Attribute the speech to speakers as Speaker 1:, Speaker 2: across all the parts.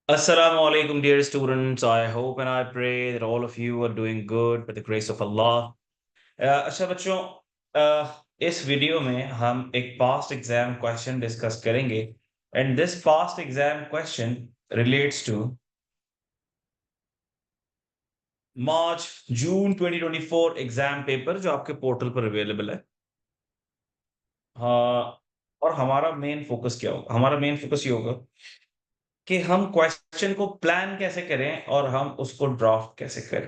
Speaker 1: Assalamu alaikum, dear students. I hope and I pray that all of you are doing good by the grace of Allah. अच्छा बच्चों, इस video में हम एक past exam question discuss करेंगे and this past exam question relates to March June 2024 exam paper जो आपके portal पर अवेलेबल है। हाँ, और हमारा मेन फोकस क्या होगा? हमारा मेन फोकस ये होगा कि हम क्वेश्चन को प्लान कैसे करें और हम उसको ड्राफ्ट कैसे करें,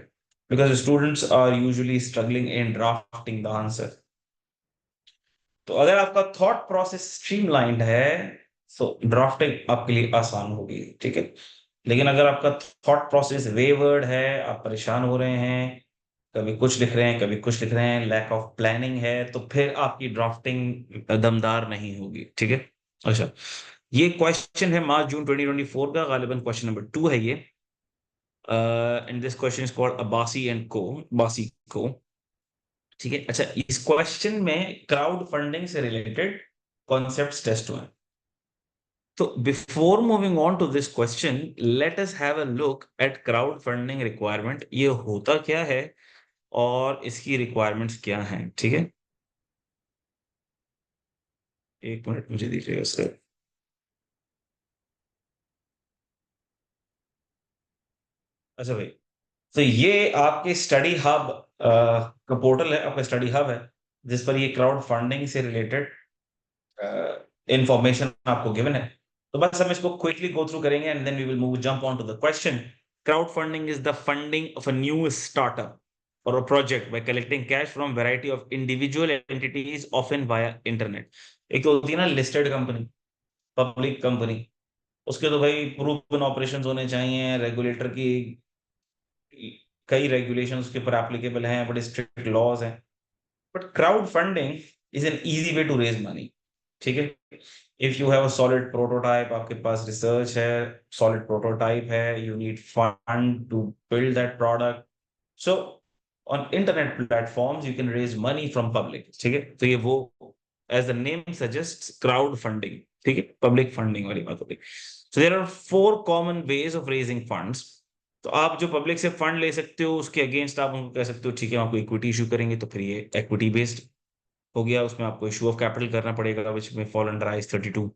Speaker 1: because students are usually struggling in drafting the answer. तो अगर आपका थॉट प्रोसेस स्ट्रीमलाइंड है तो ड्राफ्टिंग आपके लिए आसान होगी, ठीक है। लेकिन अगर आपका थॉट प्रोसेस वेवर्ड है, आप परेशान हो रहे हैं, कभी कुछ लिख रहे हैं कभी कुछ लिख रहे हैं, लैक ऑफ प्लानिंग है, तो फिर आपकी ड्राफ्टिंग दमदार नहीं होगी, ठीक है। अच्छा, ये क्वेश्चन है मार्च जून 2024 का, गालिबन क्वेश्चन नंबर 2 है ये। And this question is called Abbasi and co, बासी को, ठीक है। अच्छा, इस क्वेश्चन में क्राउड फंडिंग से रिलेटेड कॉन्सेप्ट्स टेस्ट हुए हैं। तो before moving on to this question, let us have a look at crowdfunding requirement. ये होता क्या है और इसकी रिक्वायरमेंट्स क्या हैं, ठीक है। एक मिनट मुझे दीजिएगा सर। अच्छा भाई, तो ये आपके स्टडी हब का पोर्टल है, आपका स्टडी हब है, जिस पर ये क्राउड फंडिंग से रिलेटेड इंफॉर्मेशन आपको गिवन है। तो बस हम इसको क्विकली गो थ्रू करेंगे and then we will move jump on to the question. Crowdfunding is the funding of a new startup और a project by collecting cash from variety of individual entities often via internet। एक तो होती है ना listed company, public company, उसके तो भाई proven operations होने चाहिए, रेगुलेटर की कई रेगुलेशन उसके ऊपर एप्लीकेबल हैं, बड़े स्ट्रिक्ट लॉज हैं। But crowdfunding is an easy way to raise money, ठीक है। If you have a solid prototype, आपके पास रिसर्च है, सॉलिड प्रोटोटाइप है, you need fund to build that product, so on internet platforms you can raise money from public, ठीक है। तो ये वो, as the name suggest, crowdfunding, ठीक है, पब्लिक फंडिंग वाली बात होती है। So there are 4 common ways of raising funds. तो आप जो पब्लिक से फंड ले सकते हो उसके अगेंस्ट आप उनको कह सकते हो, ठीक है, आपको इक्विटी इशू करेंगे, तो फिर ये इक्विटी बेस्ड हो गया, उसमें आपको इशू ऑफ कैपिटल करना पड़ेगा, विच में fall under IS 32।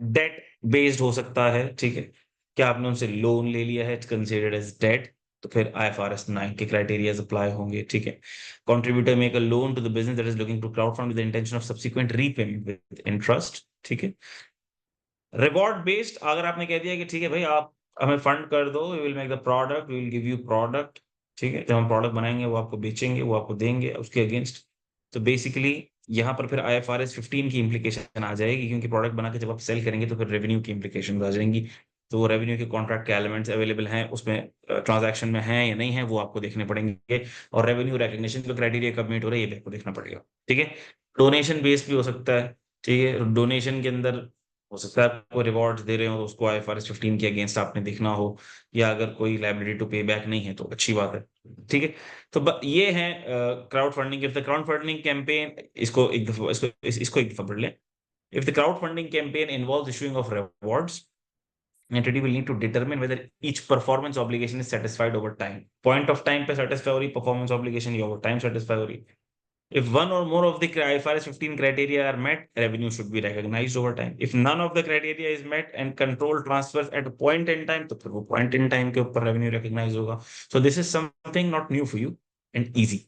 Speaker 1: Debt based हो सकता है, ठीक है, क्या आपने उनसे लोन ले लिया है, इट्स कंसिडर्ड एज डेट, तो फिर आईएफआरएस 9 के क्राइटेरियाज अप्लाई होंगे, ठीक है। Contributor make a loan to the business that is looking to crowd fund with the intention of subsequent repayment with interest, ठीक है। रिवॉर्ड बेस्ड, अगर आपने कह दिया कि ठीक है भाई आप हमें फंड कर दो, we will make the product, we will give you product, ठीक है, जब हम प्रोडक्ट बनाएंगे वो आपको बेचेंगे, वो आपको देंगे उसके अगेंस्ट। तो बेसिकली यहाँ पर फिर आईएफआरएस 15 की इम्प्लीकेशन आ जाएगी, क्योंकि प्रोडक्ट बना के जब आप सेल करेंगे तो फिर रेवेन्यू की इम्प्लीकेशन आ जाएंगी। तो रेवेन्यू के कॉन्ट्रैक्ट के एलिमेंट्स अवेलेबल हैं उसमें, ट्रांजैक्शन में हैं या नहीं है वो आपको देखने पड़ेंगे, और रेवेन्यू रिकग्निशन का क्राइटेरिया कब मीट हो रहा है ये भी आपको देखना पड़ेगा, ठीक है। डोनेशन बेस्ड भी हो सकता है, ठीक है। डोनेशन के अंदर हो सकता है आपको रिवॉर्ड्स दे रहे हो तो उसको आईएफआरएस 15 के अगेंस्ट आपने देखना हो, या अगर कोई लायबिलिटी टू पे बैक नहीं है तो अच्छी बात है, ठीक है। तो ये है crowd funding. If the crowd funding campaign, इसको एक दफा इसको एक दफा पढ़ लें। If the crowd funding campaign involves issuing of rewards, entity will need to determine whether each performance obligation is satisfied over time। point of time पे satisfy हो रही performance obligation, या over time satisfy हो रही। if one or more of the IFRS 15 criteria are met, revenue should be recognized over time। if none of the criteria is met and control transfers at a point in time, तो फिर वो point in time के ऊपर revenue recognize होगा। So this is something not new for you and easy।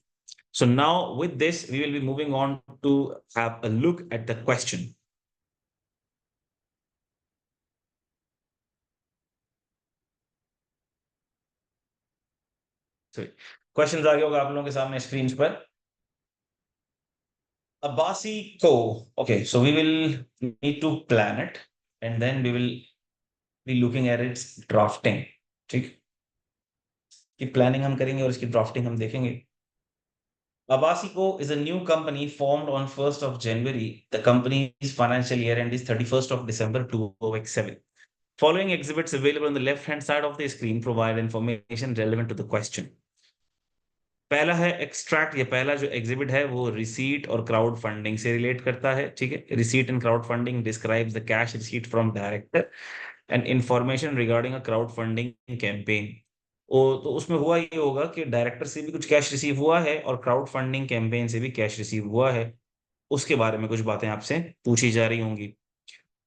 Speaker 1: So now with this, we will be moving on to have a look at the question। So questions आ गया होगा आप लोगों के सामने screen पर। Abasi Co. Okay, so we will need to plan it and then we will be looking at its drafting, ठीक, कि planning हम करेंगे और इसकी ड्राफ्टिंग हम देखेंगे। Abasico is a new company formed on 1st of January. The company's financial year end is 31st of December 2007। Following exhibits available on the left hand side of the screen provide information relevant to the question। पहला है extract, या पहला जो exhibit है वो receipt और crowd funding से relate करता है, ठीक है। Receipt and crowd funding describes the cash receipt from director and information regarding a crowd funding campaign. तो उसमें हुआ ये होगा कि डायरेक्टर से भी कुछ कैश रिसीव हुआ है और क्राउड फंडिंग कैंपेन से भी कैश रिसीव हुआ है, उसके बारे में कुछ बातें आपसे पूछी जा रही होंगी।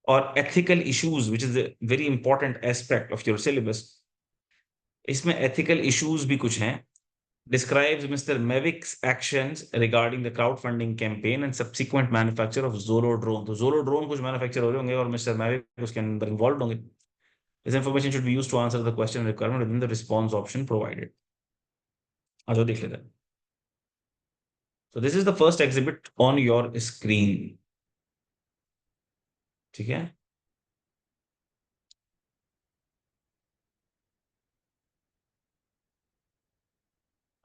Speaker 1: और ethical issues which is a very important aspect of your syllabus, इसमें एथिकल इश्यूज भी कुछ हैं। Describes Mr. Mavick's actions regarding the crowdfunding campaign and subsequent manufacture of Zolodrone। तो Zolodrone कुछ मैन्युफैक्चर हो रहे होंगे और मिस्टर मैविक उसके अंदर इन्वॉल्व होंगे। This information should be used to answer the question requirement within the response option provided। आ जाओ देख लेते हैं। So this is the first exhibit on your screen। ठीक है।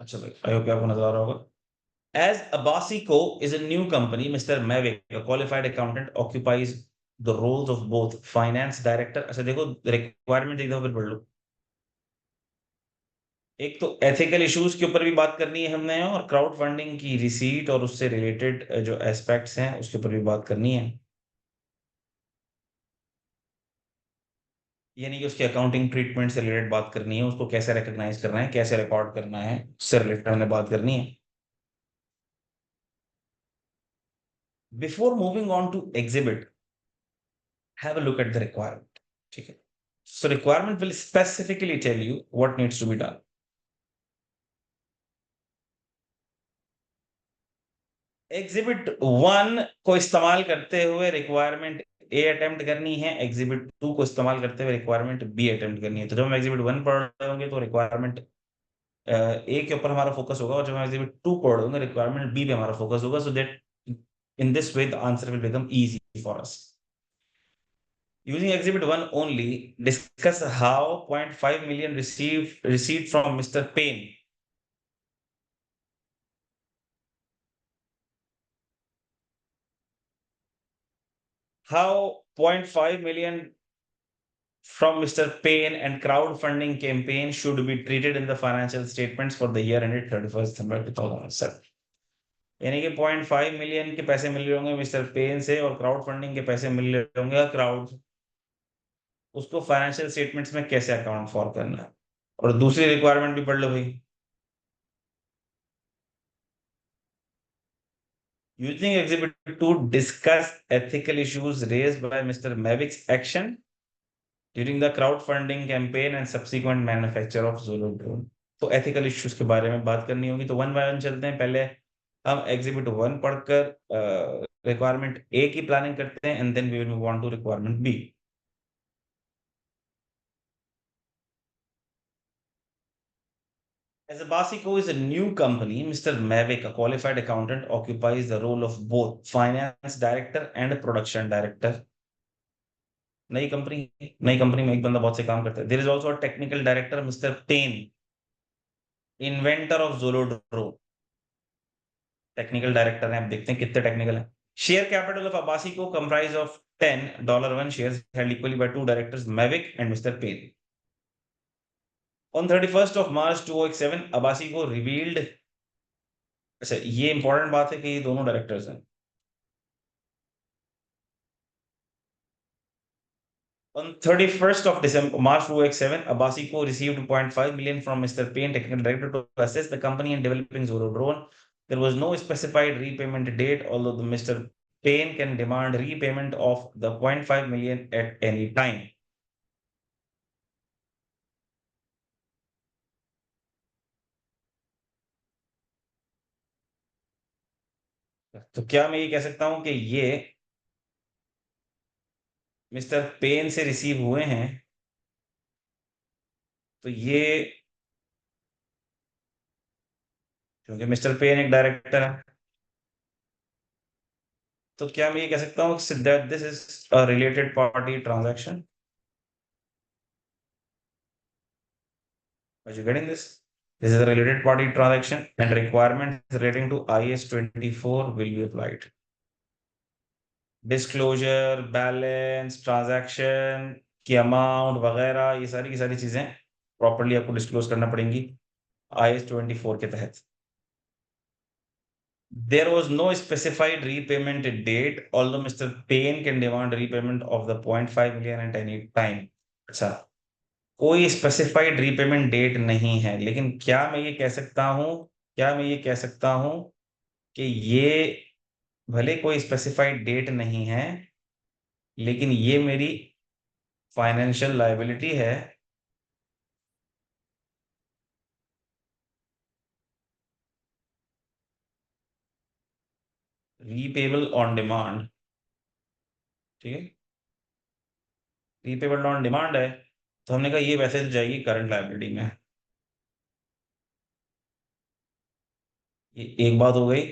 Speaker 1: अच्छा भाई, आई होप आपको नजर आ रहा होगा। As Abasico is a new company, Mr. Mavick, a qualified accountant, occupies the roles of both finance director। अच्छा देखो, रिक्वायरमेंट एक दफा फिर पढ़ लो। एक तो एथिकल इश्यूज के ऊपर भी बात करनी है हमने, और क्राउड फंडिंग की रिसीट और उससे रिलेटेड जो एस्पेक्ट्स हैं उसके ऊपर भी बात करनी है। यानी कि उसके अकाउंटिंग ट्रीटमेंट से रिलेटेड बात करनी है, उसको कैसे रिकॉग्नाइज करना है, कैसे रिकॉर्ड करना है, उससे रिलेटेड हमने बात करनी है। Before moving on to exhibit, have a look at the requirement. ठीक है। So requirement will specifically tell you what needs to be done. Exhibit 1 को इस्तेमाल करते हुए रिक्वायरमेंट ए अटेम्प्ट करनी है, एग्जिबिट 2 को इस्तेमाल करते हुए रिक्वायरमेंट बी अटेम्प्ट करनी है। तो जब हम एग्जिबिट 1 पढ़ रहे होंगे तो रिक्वायरमेंट ए के ऊपर हमारा फोकस होगा, और जब हम एग्जिबिट 2 पढ़ रहे होंगे रिक्वायरमेंट बी पे हमारा फोकस होगा, so that in this way the answer will become easy for us. Using exhibit 1 only, discuss how 0.5 million received from Mr. Payne। How 0.5 million from Mr. Payne and crowdfunding campaign should be treated in the financial statements for the year ended 31st December 2007। यानी कि 0.5 million के पैसे मिल रहे होंगे mister pen से, और crowd funding के पैसे मिल रहे होंगे क्राउड, उसको फाइनेंशियल स्टेटमेंट्स में कैसे अकाउंट फॉर करना है। और दूसरी रिक्वायरमेंट भी पढ़ लो भाई। Using exhibit 2, discuss ethical issues raised by Mr. Mavick's action during the crowdfunding campaign and subsequent manufacture of Zolodrone। तो ethical issues के बारे में बात करनी होगी, तो वन बाय वन चलते हैं। पहले हम एग्जिबिट 1 पढ़कर रिक्वायरमेंट ए की प्लानिंग करते हैं, and then we will move on to requirement B. As Abasico is a new company, Mr. Mavick, a qualified accountant, occupies the role of both finance director and production director। नई company में एक बंदा बहुत से काम करता है। There is also a technical director mister Pen, inventor of Zolodro. Technical director हैं, आप देखते हैं कितने टेक्निकल हैं। शेयर कैपिटल ऑफ अबासी को comprise of $10 shares held equally by two directors, Mavick and Mr. Payne। On 31st of March 2007, Abbasi को revealed, अच्छा ये इंपॉर्टेंट बात है कि ये दोनों डायरेक्टर्स हैं। On 31st of December, March 2007, Abasico received 0.5 million from Mr. Payne, technical director, to assist the company in developing Zoro drone. There was no specified repayment date, although the Mr. Payne can demand repayment of the 0.5 million at any time। तो क्या मैं ये कह सकता हूं कि ये mister pen से रिसीव हुए हैं, तो ये, क्योंकि मिस्टर पेन एक डायरेक्टर है, तो क्या मैं ये कह सकता हूँ that this is a related party transaction. Are you getting this? This is a related party transaction, and requirements relating to IS 24 will be applied। Disclosure, balance, transaction की अमाउंट वगैरह, ये सारी की सारी चीजें प्रॉपर्ली आपको डिस्क्लोज करना पड़ेंगी IS 24 के तहत। There was no specified repayment date, although Mr. Payne can demand repayment of the 0.5 million at any time। अच्छा, कोई स्पेसिफाइड रीपेमेंट डेट नहीं है, लेकिन क्या मैं ये कह सकता हूं, क्या मैं ये कह सकता हूं कि ये भले कोई स्पेसिफाइड डेट नहीं है, लेकिन ये मेरी फाइनेंशियल लायबिलिटी है। रीपेबल ऑन डिमांड, ठीक है, रीपेबल ऑन डिमांड है, तो हमने कहा ये वैसे तो जाएगी करंट लायबिलिटी में। ये एक बात हो गई।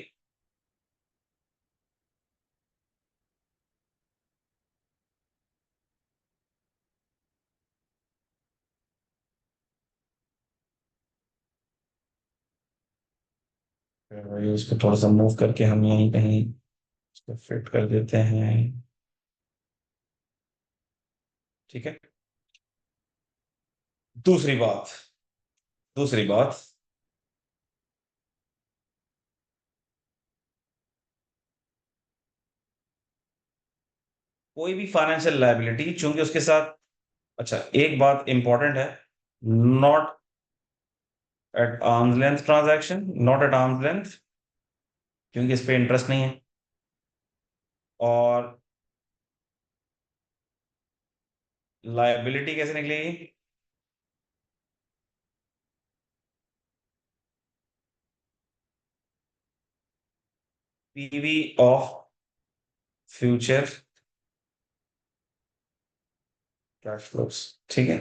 Speaker 1: ये इसको थोड़ा सा मूव करके हम यहीं कहीं इसको फिट कर देते हैं, ठीक है। दूसरी बात, दूसरी बात, कोई भी फाइनेंशियल लायबिलिटी चूंकि उसके साथ, अच्छा एक बात इंपॉर्टेंट है, not at arms length transaction, not at arms length, क्योंकि इस पे इंटरेस्ट नहीं है। और लायबिलिटी कैसे निकलेगी? PV of future cash flows, ठीक है।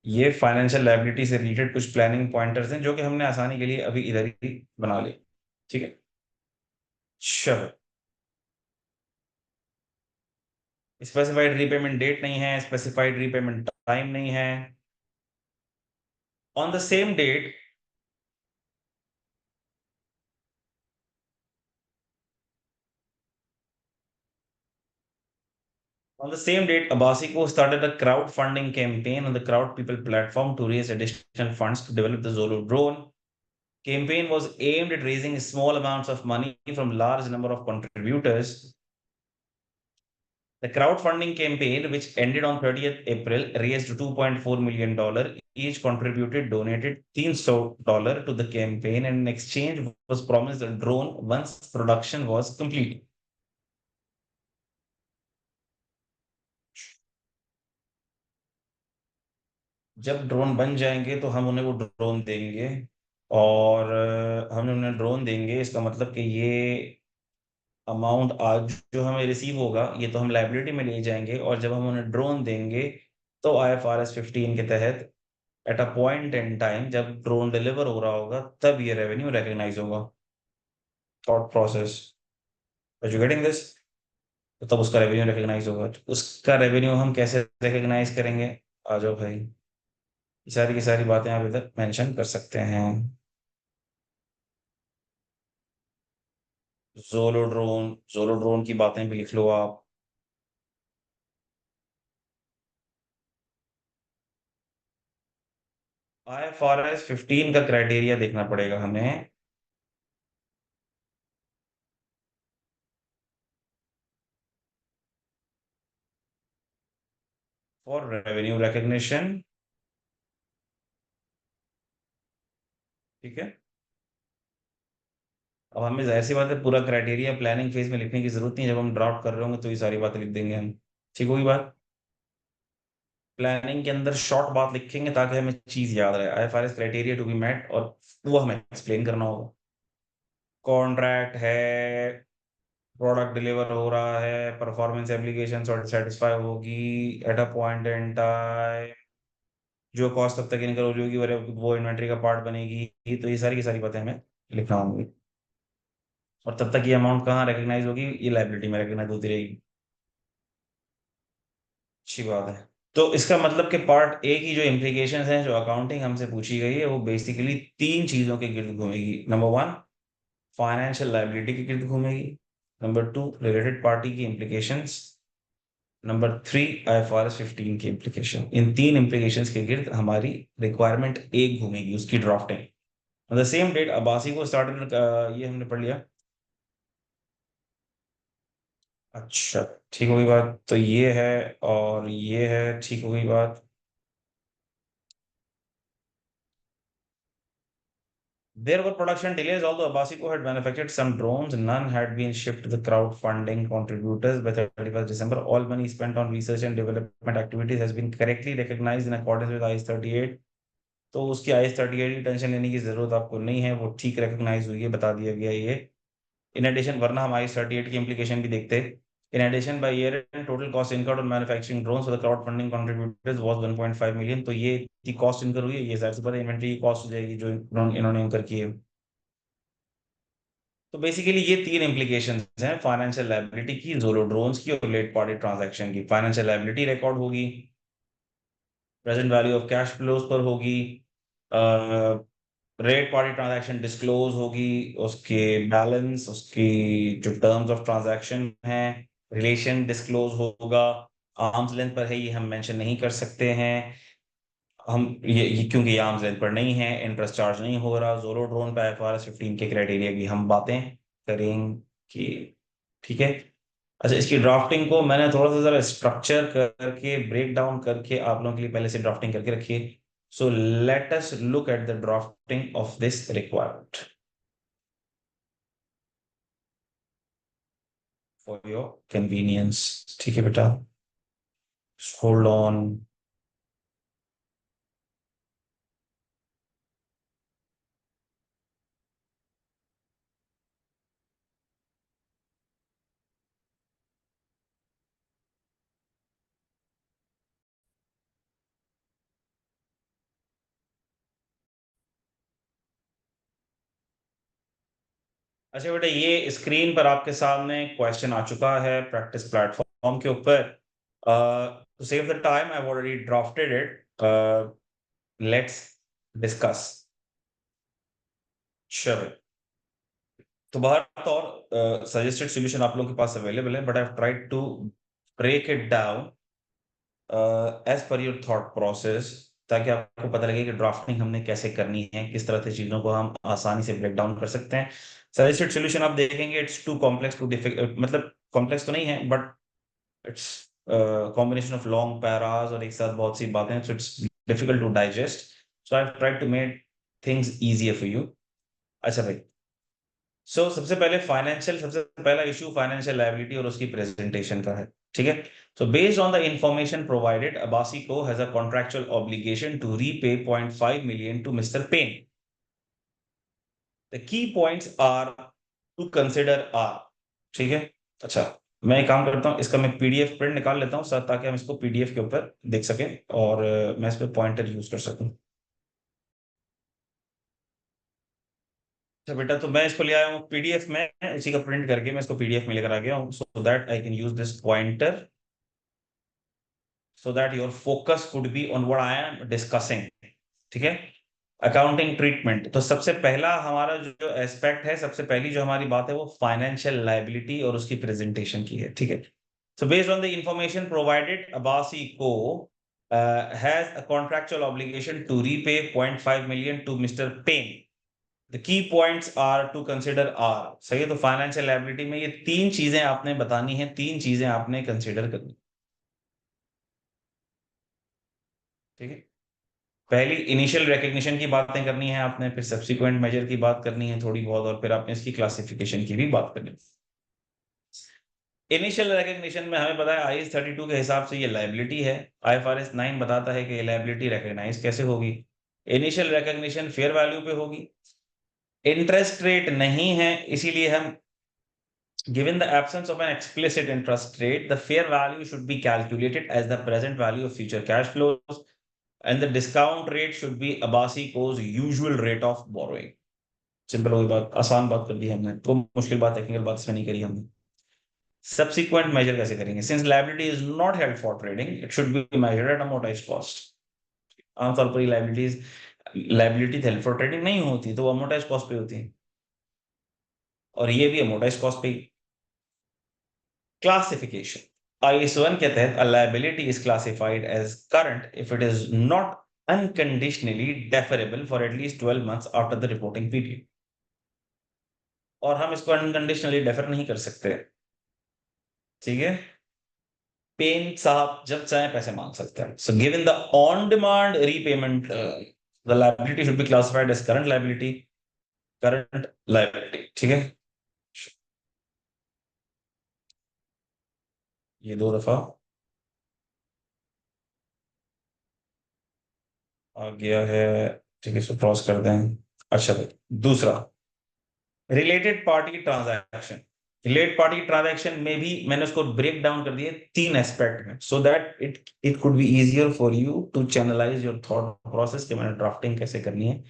Speaker 1: ये फाइनेंशियल लायबिलिटी से रिलेटेड कुछ प्लानिंग पॉइंटर्स हैं जो कि हमने आसानी के लिए अभी इधर ही बना लिए, ठीक है। चलो, स्पेसिफाइड रीपेमेंट डेट नहीं है, स्पेसिफाइड रीपेमेंट टाइम नहीं है। On the same date, on the same date, Abasico started a crowdfunding campaign on the Crowd People platform to raise additional funds to develop the Zolo drone. Campaign was aimed at raising small amounts of money from large number of contributors. The crowdfunding campaign, which ended on 30th April, raised $2.4 million. Each contributed donated $300 to the campaign, and in exchange was promised a drone once production was complete. जब drone बन जाएंगे तो हम उन्हें वो drone देंगे, और हम उन्हें ड्रोन देंगे, इसका मतलब कि ये अमाउंट आज जो हमें रिसीव होगा ये तो हम लाइबिलिटी में ले जाएंगे, और जब हम उन्हें ड्रोन देंगे तो IFRS 15 के तहत at a point in time जब ड्रोन डिलीवर हो रहा होगा तब ये रेवेन्यू रिकग्नाइज होगा। Thought process, are you getting this? तो तब उसका रेवेन्यू रिकग्नाइज होगा, तो उसका रेवेन्यू हम कैसे रिकग्नाइज करेंगे? आ जाओ भाई, ये सारी की सारी बातें आप इधर मेंशन कर सकते हैं। जोलो ड्रोन की बातें भी लिख लो आप। IFRS 15 का क्राइटेरिया देखना पड़ेगा हमें। फॉर रेवेन्यू रिकग्निशन, ठीक है। अब हमें जाहिर सी बात है पूरा क्राइटेरिया प्लानिंग फेज में लिखने की जरूरत नहीं है, जब हम ड्राफ्ट कर रहे होंगे तो ये सारी बातें लिख देंगे हम, ठीक होगी बात। प्लानिंग के अंदर शॉर्ट बात लिखेंगे ताकि हमें चीज याद रहे, IFRS criteria to be met, और वो हमें एक्सप्लेन करना होगा। कॉन्ट्रैक्ट है, प्रोडक्ट डिलीवर हो रहा है, परफॉर्मेंस एप्लीकेशन सेटिस्फाई होगी eight a point in time, जो कॉस्ट तब तक इनकर हो जाएगी वो इन्वेंट्री का पार्ट बनेगी, तो ये सारी की सारी बातें हमें लिखना होंगी। और तब तक ये अमाउंट कहाँ रिकग्नाइज होगी? ये लाइबिलिटी में रिकग्नाइज होती रहेगी। अच्छी बात है। तो इसका मतलब कि पार्ट ए की जो इम्प्लीकेशंस हैं, जो अकाउंटिंग हमसे पूछी गई है, वो बेसिकली तीन चीजों के गिर्द घूमेगी। नंबर वन, फाइनेंशियल लाइबिलिटी के गिर्द घूमेगी। नंबर टू, रिलेटेड पार्टी की इम्प्लीकेशंस। नंबर थ्री, IFRS 15 की इम्प्लीकेशन। इन तीन इम्प्लीकेशंस के गिर्द हमारी रिक्वायरमेंट एक घूमेगी, उसकी drafting. On the same date Abbasi co started, ये हमने पढ़ लिया। अच्छा, ठीक हो गई बात, तो ये है और ये है, ठीक हो गई बात। There were production delays, although Abasico had manufactured some drones. None had been shipped to the crowdfunding contributors by 31st December. All money spent on research and development activities has been correctly recognized in accordance with IS 38. तो उसकी IS 38 की tension लेने की जरूरत आपको नहीं है, वो ठीक रिकॉग्नाइज हुई है, बता दिया गया ये। इन एडिशन, वरना हम IS 38 की implication भी देखते। In addition, by year end, total cost incurred on manufacturing drones for the crowdfunding contributors was 1.5 million. तो ये की कॉस्ट इनकर हुई है, ये सारी से पता इन्वेंट्री की कॉस्ट हो जाएगी जो इन्होंने इनकर की है। तो बेसिकली ये तीन इम्प्लीकेशन हैं फाइनेंशियल लायबिलिटी की, जोलो ड्रोन्स की और लेट पार्टी ट्रांजैक्शन की। फाइनेंशियल लायबिलिटी रिकॉर्ड होगी, present value of cash flows पर होगी, रेट पार्टी ट्रांजैक्शन डिस्क्लोज होगी, उसके बैलेंस, उसकी जो टर्म्स ऑफ ट्रांजैक्शन है, रिलेशन डिस्क्लोज होगा। आर्म्स लेंथ पर है, ये हम मेंशन नहीं कर सकते हैं, हम ये क्योंकि ये आर्म्स लेंथ पर नहीं है, इंटरेस्ट चार्ज नहीं हो रहा। जोलो ड्रोन पे IFRS 15 के क्राइटेरिया की हम बातें करेंगे, ठीक है। अच्छा, इसकी ड्राफ्टिंग को मैंने थोड़ा सा जरा स्ट्रक्चर करके, ब्रेक डाउन करके आप लोगों के लिए पहले से ड्राफ्टिंग करके रखी है। So let us look at the drafting of this required for your convenience, ठीक है बेटा, होल्ड ऑन। अच्छा बेटा, ये स्क्रीन पर आपके सामने क्वेश्चन आ चुका है प्रैक्टिस प्लेटफॉर्म के ऊपर। To save the time I have already drafted it, let's discuss. चलो, तो बाहर और सजेस्टेड सॉल्यूशन आप लोगों के पास अवेलेबल है, but I have tried to break it down as per your thought process, ताकि आपको पता लगे कि ड्राफ्टिंग हमने कैसे करनी है, किस तरह से चीजों को हम आसानी से ब्रेक डाउन कर सकते हैं। सजेस्टेड सॉल्यूशन आप देखेंगे, it's too complex too difficult, मतलब कॉम्प्लेक्स तो नहीं है, but it's combination of long paras और एक साथ बहुत सी बातें, so it's difficult to digest. So I have tried to make things easier for you. अच्छा भाई, सबसे पहला इशू फाइनेंशियल लायबिलिटी और उसकी प्रेजेंटेशन का है, ठीक है। So based on the information provided, Abasico has a contractual obligation to repay 0.5 million to Mr. Payne. The key points are to consider are, ठीक है। अच्छा, मैं एक काम करता हूँ, इसका मैं पीडीएफ प्रिंट निकाल लेता हूँ सर, ताकि हम इसको पीडीएफ के ऊपर देख सकें और मैं इस पे पॉइंटर यूज कर सकूं। अच्छा बेटा, तो मैं इसको ले आया हूँ पीडीएफ में, इसी का प्रिंट करके मैं इसको पीडीएफ में लेकर आ गया हूँ, so that I can use this pointer, so that your focus could be on what I am discussing, ठीक है। अकाउंटिंग ट्रीटमेंट, तो सबसे पहला हमारा जो एस्पेक्ट है, सबसे पहली जो हमारी बात है वो फाइनेंशियल लायबिलिटी और उसकी प्रेजेंटेशन की है, ठीक है। So based on the information provided, Abbasi को has a contractual obligation to repay 0.5 million to Mr. Payne. The key points are to consider are, सही है। तो फाइनेंशियल लायबिलिटी में ये तीन चीजें आपने बतानी है, तीन चीजें आपने कंसिडर करनी, ठीक है। पहली इनिशियल रिकग्निशन की बातें करनी है आपने, फिर सब्सिक्वेंट मेजर की बात करनी है थोड़ी बहुत, और फिर आपने इसकी क्लासिफिकेशन की भी बात करनी है। इनिशियल रिकग्निशन में हमें पता है IS 32 के हिसाब से ये लायबिलिटी है। IFRS 9 बताता है कि ये लायबिलिटी रिकग्नाइज कैसे होगी। इनिशियल रिकग्निशन फेयर वैल्यू पे होगी, इंटरेस्ट रेट नहीं है, इसीलिए हम, given the absence of an explicit interest rate, the fair value should be calculated as the present value of future cash flows, and the discount rate should be Abasico's usual rate of borrowing. Simple हो गई बात, आसान बात कर दी हमने, तो मुश्किल बात, टेक्निकल बात इसमें नहीं करी हमने। सब्सिक्वेंट मेजर कैसे करेंगे, since liability is not held for trading, it should be measured eight amortised cost. आमतौर पर लायबिलिटी हेल्ड फॉर ट्रेडिंग नहीं होती, तो वो अमोर्टाइज्ड कॉस्ट पे होती है, और ये भी अमोर्टाइज्ड कॉस्ट पे। क्लासिफिकेशन, IS 1 के तहत a liability is classified as current if it is not unconditionally deferrable for at least 12 months after the reporting period, और हम इसको अनकंडीशनली डेफर नहीं कर सकते, ठीक है, पेन साहब जब चाहे पैसे मांग सकते हैं। So given the on demand repayment, the liability should be classified as current liability, current liability, ठीक है। ये दो दफा आ गया है, ठीक है, इसको क्रॉस कर दें। अच्छा भाई, दूसरा, related party transaction. Related party transaction में भी मैंने उसको ब्रेक डाउन कर दिए तीन एस्पेक्ट में, so that it could be easier for you to channelise your thought process कि मैंने ड्राफ्टिंग कैसे करनी है।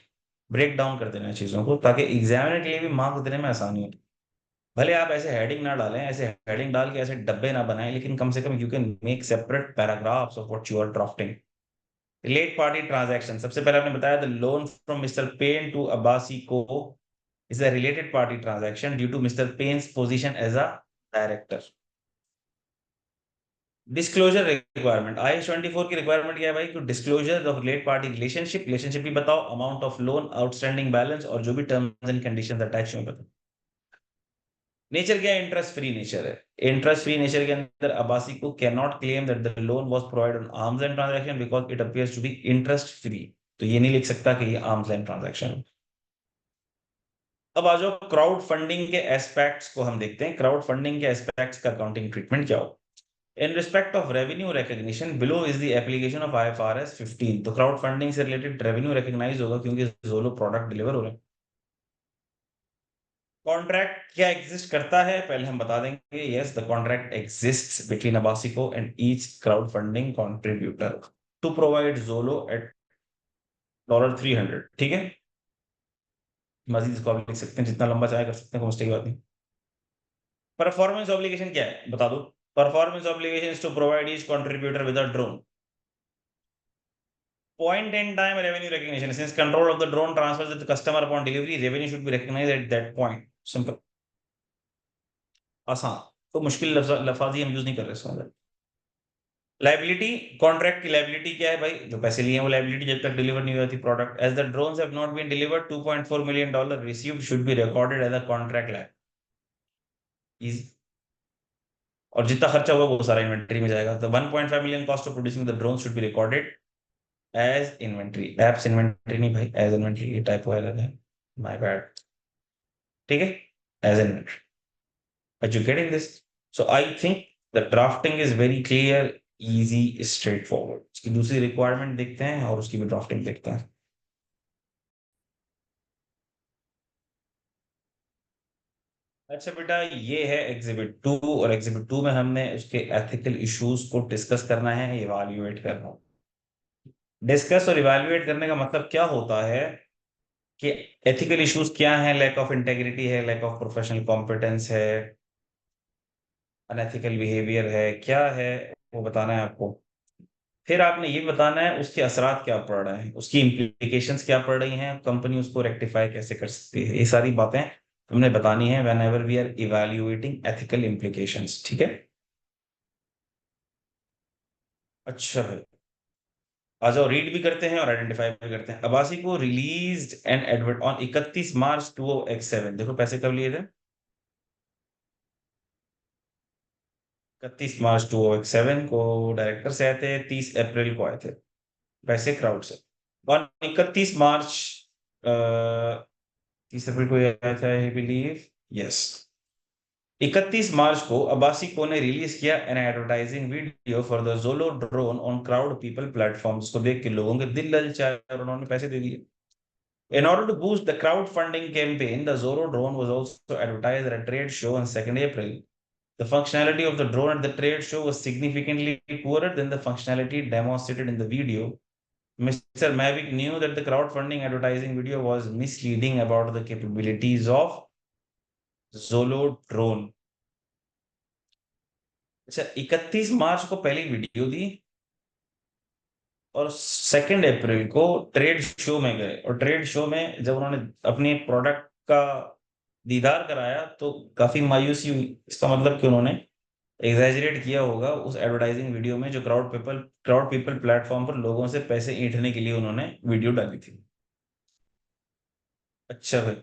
Speaker 1: ब्रेक डाउन कर देना है चीजों को, ताकि एग्जामिनर के लिए भी मार्क्स देने में आसानी हो। भले आप ऐसे हेडिंग ना डालें, ऐसे हेडिंग डाल के ऐसे डब्बे ना बनाएं, लेकिन कम से कम you can make separate paragraphs of what you are drafting. Relate party transaction, सबसे पहले आपने बताया the loan from mister Pen to Abbasi co is a related party transaction due to Mr. Payne's position as a director. Disclosure requirement, IS-24 की requirement क्या है भाई? Disclosure of relate party relationship, relationship भी बताओ, amount of loan, outstanding balance, और जो भी terms and conditions attach में बताओ। नेचर क्या है? इंटरेस्ट फ्री नेचर है। इंटरेस्ट फ्री नेचर के अंदर Abbasi co can not claim that the loan was provided on arms and transaction because it appears to be interest free. तो ये नहीं लिख सकता कि ये आर्म्स एंड ट्रांजैक्शन। अब आ जाओ क्राउड फंडिंग के एस्पेक्ट्स को हम देखते हैं। क्राउड फंडिंग के एस्पेक्ट्स का अकाउंटिंग ट्रीटमेंट क्या हो? In respect of revenue recognition below is the application of IFRS 15। तो क्राउड फंडिंग से रिलेटेड रेवेन्यू रिकॉग्नाइज होगा क्योंकि जोलो प्रोडक्ट डिलीवर हो रहा है। कॉन्ट्रैक्ट क्या एग्जिस्ट करता है पहले हम बता देंगे। Yes, the contract exists between Abbasi co and each crowd funding contributor to provide Zolo at $300, ठीक है। मजीद इसको आप लिख सकते हैं, जितना लंबा चाहे कर सकते हैं, कोई मिस्टेक बात नहीं। परफॉर्मेंस ऑब्लिगेशन क्या है बता दो। Performance obligation is to provide each contributor with a drone. Point in time revenue recognition. Since control of the drone transfers to the customer upon delivery, revenue should be recognized at that point. Simple. आसान। तो मुश्किल लफाजी हम use नहीं कर रहे इसके अंदर। Liability, contract की लाइबिलिटी क्या है भाई? जो पैसे लिए हैं वो लाइबिलिटी जब तक डिलीवर नहीं होती product. As the drones have not been delivered, $2.4 million received should be recorded as a contract liability. Easy. और जितना खर्चा होगा वो सारा इन्वेंटरी में जाएगा। तो 1.5 million cost of producing the drone should be recorded as inventory. Apps inventory नहीं भाई, एज इन्वेंटरी। ये टाइप है, माय बैड, ठीक है, as inventory. Are you getting this? So I think the drafting is very clear, easy, straightforward. उसकी दूसरी requirement देखते हैं और उसकी भी ड्राफ्टिंग देखते हैं। अच्छा बेटा, ये है एग्जिबिट 2, और एग्जिबिट 2 में हमने उसके एथिकल इश्यूज को डिस्कस करना है, इवाल्युएट करना है। डिस्कस और इवाल्युएट करने का मतलब क्या होता है कि एथिकल इश्यूज क्या है? लैक ऑफ इंटेग्रिटी है, लैक ऑफ प्रोफेशनल कॉम्पिटेंस है, अनएथिकल बिहेवियर है, क्या है वो बताना है आपको। फिर आपने ये बताना है उसके असरात क्या पड़ रहे हैं, उसकी इम्प्लीकेशंस क्या पड़ रही हैं, कंपनी उसको रेक्टिफाई कैसे कर सकती है। ये सारी बातें हमने बतानी है whenever we are evaluating ethical implications, ठीक है। अच्छा भाई, आ जाओ, रीड भी करते हैं और आइडेंटिफाई भी करते हैं। अबासी को रिलीज्ड एन एडवर्ट ऑन 31 मार्च 2007। देखो पैसे कब लिए थे? 31 मार्च 2007 को डायरेक्टर से आए थे, 30 अप्रैल को आए थे पैसे क्राउड से। और 31 मार्च, 30 अप्रैल को आया था आई बिलीव। यस, 31 मार्च को अब्बासी को ने रिलीज किया an advertising video for the Zolo drone on crowd people platform, जिसको देख के लोगों के दिल ललचाए और उन्होंने पैसे दे दिए। In order to boost the crowdfunding campaign, the Zorro drone was also advertised at a trade show on 2nd April. The functionality of the drone at the trade show was significantly poorer than the functionality demonstrated in the video. Mr. Mavic knew that the crowdfunding advertising video was misleading about the capabilities of Zolo drone. अच्छा, 31 मार्च को पहली video दी और 2 अप्रैल को trade show में गए, और trade show में जब उन्होंने अपने प्रोडक्ट का दीदार कराया तो काफी मायूसी हुई। इसका मतलब कि उन्होंने एग्जैजरेट किया होगा उस एडवर्टाइजिंग वीडियो में, जो क्राउड पीपल प्लेटफॉर्म पर लोगों से पैसे ऐंठने के लिए उन्होंने वीडियो डाली थी। अच्छा भाई,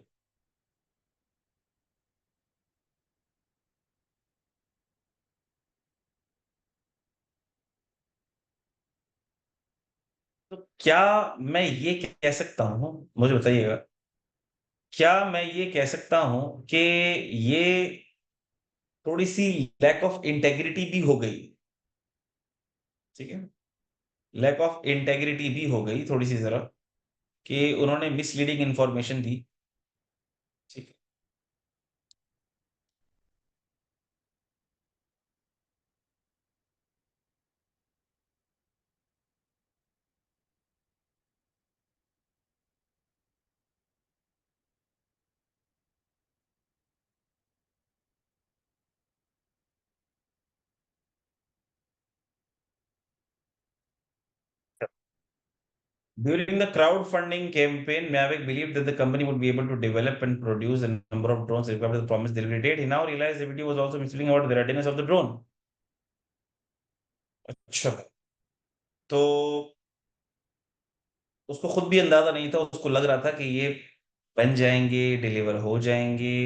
Speaker 1: तो क्या मैं ये कह सकता हूँ, मुझे बताइएगा, क्या मैं ये कह सकता हूँ कि ये थोड़ी सी लैक ऑफ इंटेग्रिटी भी हो गई? ठीक है, लैक ऑफ इंटेग्रिटी भी हो गई थोड़ी सी, जरा, कि उन्होंने मिसलीडिंग इंफॉर्मेशन दी। ठीक है। During the crowdfunding campaign, Mavic believed that the company would be able to develop and produce a number of drones required for the promised delivery date. He now realized the video was also misleading about the readiness of the drone. अच्छा, तो उसको खुद भी अंदाजा नहीं था, उसको लग रहा था कि ये बन जाएंगे, डिलीवर हो जाएंगे,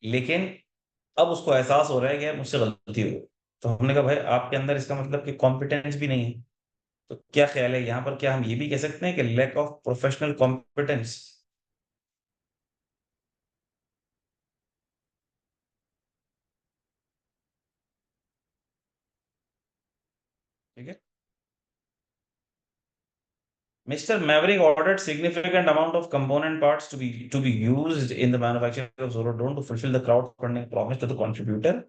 Speaker 1: लेकिन अब उसको एहसास हो रहा है कि यार मुझसे गलती हो गई। तो हमने कहा भाई आपके अंदर इसका मतलब कि कॉम्पिटेंस भी नहीं है। तो क्या ख्याल है यहाँ पर, क्या हम ये भी कह सकते हैं कि लैक ऑफ प्रोफेशनल कॉम्पिटेंस? ठीक है। Mr. Maverick ordered significant amount of component parts to be used in the manufacture of Zoro drone to fulfill the crowdfunding promise to the contributor.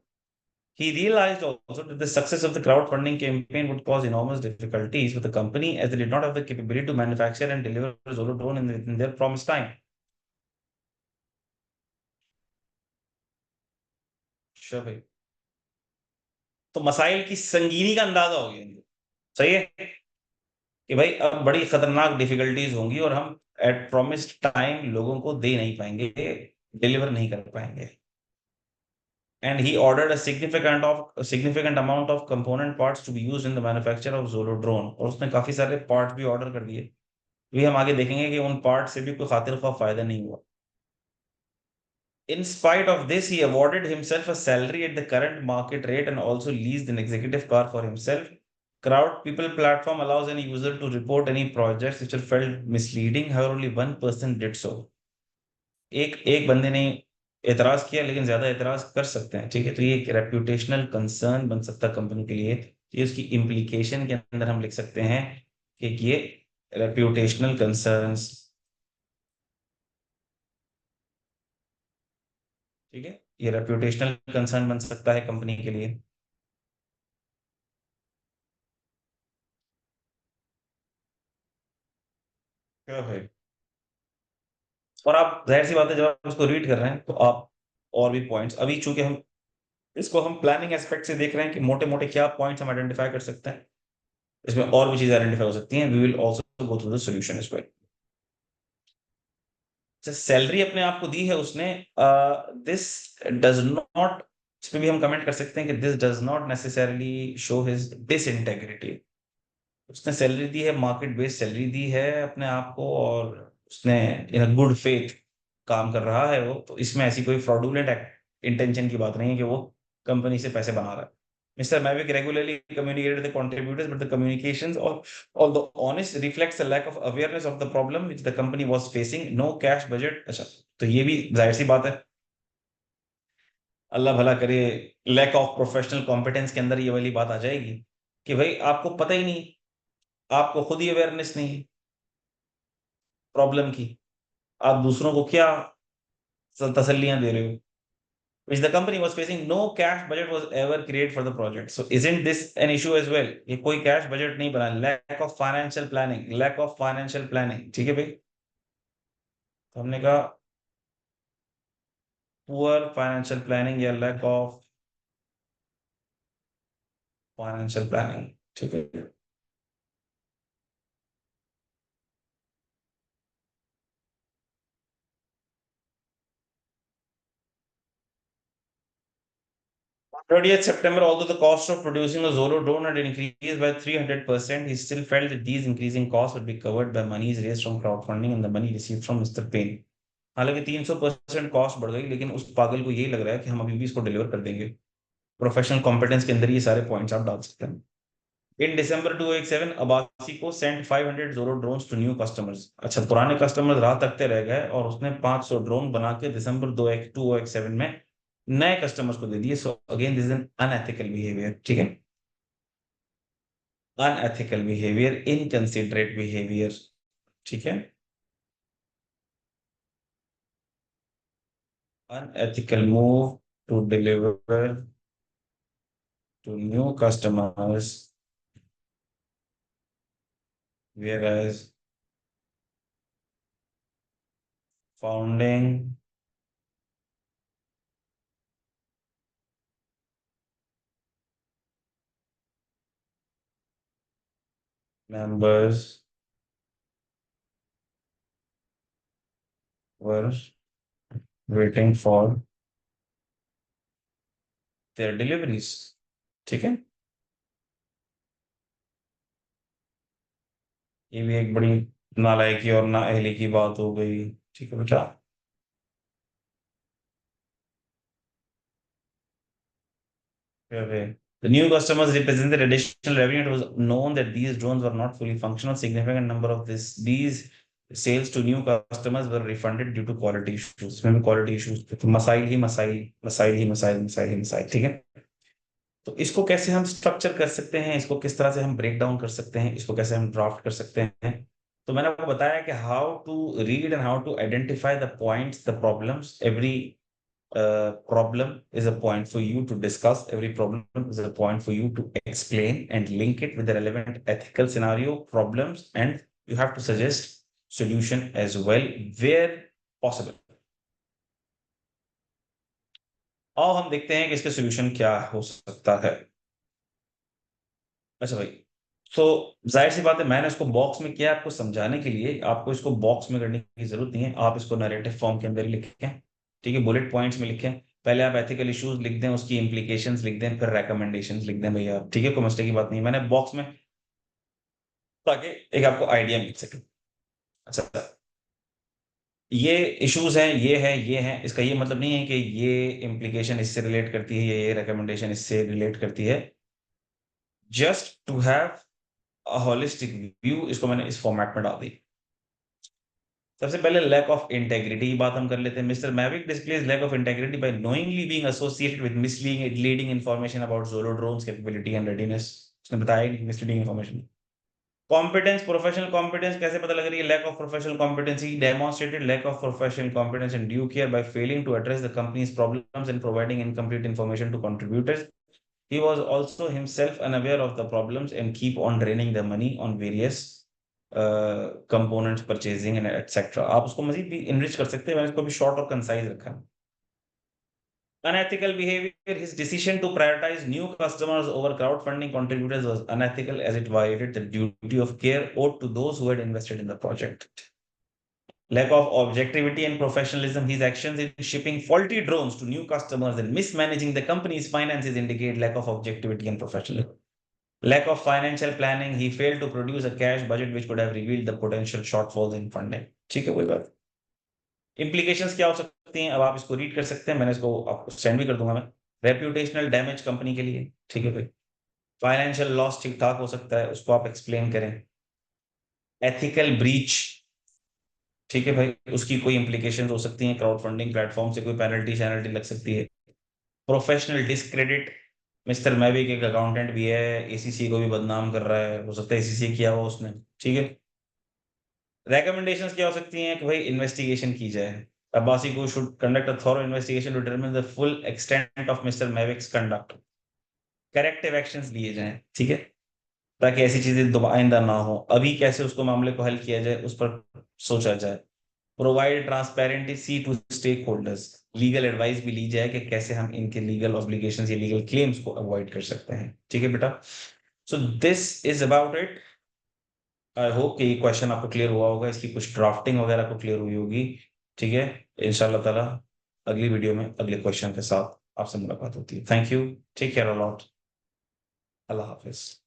Speaker 1: He realized also that the success of the crowdfunding campaign would cause enormous difficulties with the company as they did not have the capability to manufacture and deliver Zoro drone in their promised time. अच्छा भाई, तो मसाइल की संगीनी का अंदाजा हो गया इनको। सही है कि भाई अब बड़ी खतरनाक डिफिकल्टीज होंगी और हम एट प्रॉमिस्ड टाइम लोगों को दे नहीं पाएंगे, डिलीवर नहीं कर पाएंगे। And he ordered a significant amount of component parts to be used in the manufacture of Zolo drone, और उसने काफी सारे पार्ट भी ऑर्डर कर दिए। भी हम आगे देखेंगे कि उन पार्ट से भी कोई खातिर खा फायदा नहीं हुआ। In spite of this, he awarded himself a salary at the current market rate and also leased an executive car for himself. Crowd People platform allows any user to report any projects which are felt misleading. However, only one person did so. एक एक बंदे ने एतराज किया, लेकिन ज्यादा एतराज कर सकते हैं। ठीक है, तो ये एक रेप्यूटेशनल कंसर्न बन सकता है कंपनी के लिए। ये उसकी इम्प्लीकेशन के अंदर हम लिख सकते हैं कि ये रेप्यूटेशनल कंसर्न्स। ठीक है, ये रेप्यूटेशनल कंसर्न बन सकता है कंपनी के लिए। क्या है, और आप जाहिर सी बात है जब आप उसको रीड कर रहे हैं तो आप और भी पॉइंट्स, अभी चूंकि हम इसको हम प्लानिंग एस्पेक्ट से देख रहे हैं कि मोटे मोटे क्या पॉइंट्स हम आइडेंटिफाई कर सकते हैं, इसमें और भी चीजें आइडेंटिफाई हो सकती हैं। We will also go through the solution as well. Salary अपने आप को दी है उसने, दिस डज नॉट, इस पे भी हम कमेंट कर सकते हैं कि this does not necessarily show his disintegrity. उसने सैलरी दी है, मार्केट बेस्ड सैलरी दी है अपने आप को, और उसने इन गुड फेथ काम कर रहा है वो, तो इसमें ऐसी कोई फ्रॉडुलेंट इंटेंशन की बात नहीं है कि वो कंपनी से पैसे बना रहा है। Mr. Mavic regularly communicated the contributors, but the communications, although honest, reflects a lack of awareness of the problem which the company was facing. No cash budget. अच्छा, तो ये भी जाहिर सी बात है, अल्लाह भला करे, लैक ऑफ प्रोफेशनल कॉम्पिटेंस के अंदर ये वाली बात आ जाएगी कि भाई आपको पता ही नहीं, आपको खुद ही अवेयरनेस नहीं है प्रॉब्लम की, आप दूसरों को क्या तसल्लियां दे रहे हो। Which the company was facing, no cash budget was ever created for the project. So isn't this an issue as well? ये कोई कैश बजट नहीं बना, lack of financial planning, lack of financial planning. ठीक है भाई, तो हमने कहा पुअर फाइनेंशियल प्लानिंग या लैक ऑफ फाइनेंशियल प्लानिंग। ठीक है, on 30th September, although the cost of producing a Zoro drone had increased by 300%, he still felt that these increasing costs would be covered by monies raised from crowdfunding and the money received from Mr. Payne. हालांकि 300% cost बढ़ गई, लेकिन उस पागल को यही लग रहा है कि हम अभी भी इसको डिलीवर कर देंगे। प्रोफेशनल कॉम्पिटेंस के अंदर ये सारे पॉइंट्स आप डाल सकते हैं। इन December 2007 अब्बासी को सेंट 500 जोरो ड्रोन्स टू न्यू कस्टमर्स। अच्छा, पुराने कस्टमर्स राह तकते रह गए और उसने 500 ड्रोन बना के दिसंबर 2007 में नए कस्टमर्स को दे दिए। So again this is an unethical behaviour, ठीक है, अनएथिकल बिहेवियर, इनकंसिडरेट बिहेवियर, ठीक है, unethical move to deliver to new customers, whereas founding members were waiting for their deliveries, ठीक है। ये भी एक बड़ी नालायकी और नाअहली की बात हो गई, ठीक है बेटा। The new customers represented additional revenue. It was known that these drones were not fully functional. Significant number of these sales to new customers were refunded due to quality issues. इसमें भी quality issues थे, तो मसाइल ही मसाइल, मसाइल ही मसाइल, मसाइल ही मसाइल, ठीक है। तो इसको कैसे हम स्ट्रक्चर कर सकते हैं, इसको किस तरह से हम ब्रेक डाउन कर सकते हैं, इसको कैसे हम ड्राफ्ट कर सकते हैं। तो मैंने आपको बताया कि how to read and how to identify the points, the problems. Every problem is a point for you to discuss. Every problem is a point for you to explain and link it with the relevant ethical scenario, problems, and you have to suggest solution as well where possible. आओ हम देखते हैं कि इसका solution क्या हो सकता है। अच्छा भाई, तो जाहिर सी बात है, मैंने इसको बॉक्स में किया आपको समझाने के लिए। आपको इसको बॉक्स में करने की जरूरत नहीं है, आप इसको नैरेटिव फॉर्म के अंदर ही लिखें, ठीक है, बुलेट पॉइंट्स में लिखें। पहले आप एथिकल इश्यूज लिख दें, उसकी इंप्लीकेशंस लिख दें, फिर रेकमेंडेशंस लिख दें भैया, ठीक है, कोई मसले की बात नहीं। मैंने बॉक्स में, ताकि एक आपको आइडिया मिल सके। अच्छा, ये इश्यूज हैं, ये है, ये है, इसका ये मतलब नहीं है कि ये इम्प्लीकेशन इससे रिलेट करती है, ये रिकमेंडेशन इससे रिलेट करती है। Just to have a holistic view, इसको मैंने इस फॉर्मेट में डाल दी। सबसे पहले लैक ऑफ इंटेग्रिटी की बात हम कर लेते हैं। Mister Mavic displays lack of integrity by knowingly being associated with misleading information about Zolo drones capability and readiness. उसने बताया नहीं misleading information. Competence, professional competence कैसे पता लग रही है? Lack of professional competency, demonstrated lack of professional competence and due care by failing to address the company's problems and providing incomplete information to contributors. He was also himself unaware of the problems and keep on draining the money on various components purchasing and etc. आप उसको मजीद भी enrich कर सकते हैं, मैंने इसको भी short और concise रखा है। Unethical behavior, his decision to prioritize new customers over crowdfunding contributors was unethical as it violated the duty of care owed to those who had invested in the project. Lack of objectivity and professionalism, his actions in shipping faulty drones to new customers and mismanaging the company's finances indicate lack of objectivity and professionalism. Lack of financial planning, he failed to produce a cash budget which could have revealed the potential shortfalls in funding. ठीक है, कोई बात। Implications क्या हो सकती हैं, अब आप इसको रीड कर सकते हैं, मैंने इसको आपको सेंड भी कर दूंगा मैं। रेप्यूटेशनल डैमेज कंपनी के लिए, ठीक है भाई। फाइनेंशियल लॉस ठीक ठाक हो सकता है, उसको आप एक्सप्लेन करें। एथिकल ब्रीच, ठीक है भाई, उसकी कोई इंप्लीकेशन हो सकती है, क्राउड फंडिंग प्लेटफॉर्म से कोई पेनल्टी शैनल्टी लग सकती है। प्रोफेशनल डिस्क्रेडिट, मिस्टर मैविक एक अकाउंटेंट भी है, एसीसी को भी बदनाम कर रहा है, हो सकता है एसीसी किया हो उसने, ठीक है। Recommendations क्या हो सकती हैं कि भाई इन्वेस्टिगेशन की जाए। Abbasi co should conduct a thorough investigation to determine the full extent of mister Mavix conduct. Corrective actions लिए जाएं, ठीक है, ताकि ऐसी चीजें दोबारा आइंदा ना हो। अभी कैसे उसको मामले को हल किया जाए उस पर सोचा जाए। Provide transparency to stakeholders, legal advice भी ली जाए कि कैसे हम इनके लीगल ऑब्लिगेशंस या लीगल क्लेम्स को अवॉइड कर सकते हैं, ठीक है बेटा। So this is about it. I hope कि ये क्वेश्चन आपको क्लियर हुआ होगा, इसकी कुछ ड्राफ्टिंग वगैरह को क्लियर हुई होगी, ठीक है। इंशाल्लाह ताला अगली वीडियो में अगले क्वेश्चन के साथ आपसे मुलाकात होती है। Thank you, take care a lot, अल्लाह हाफिज।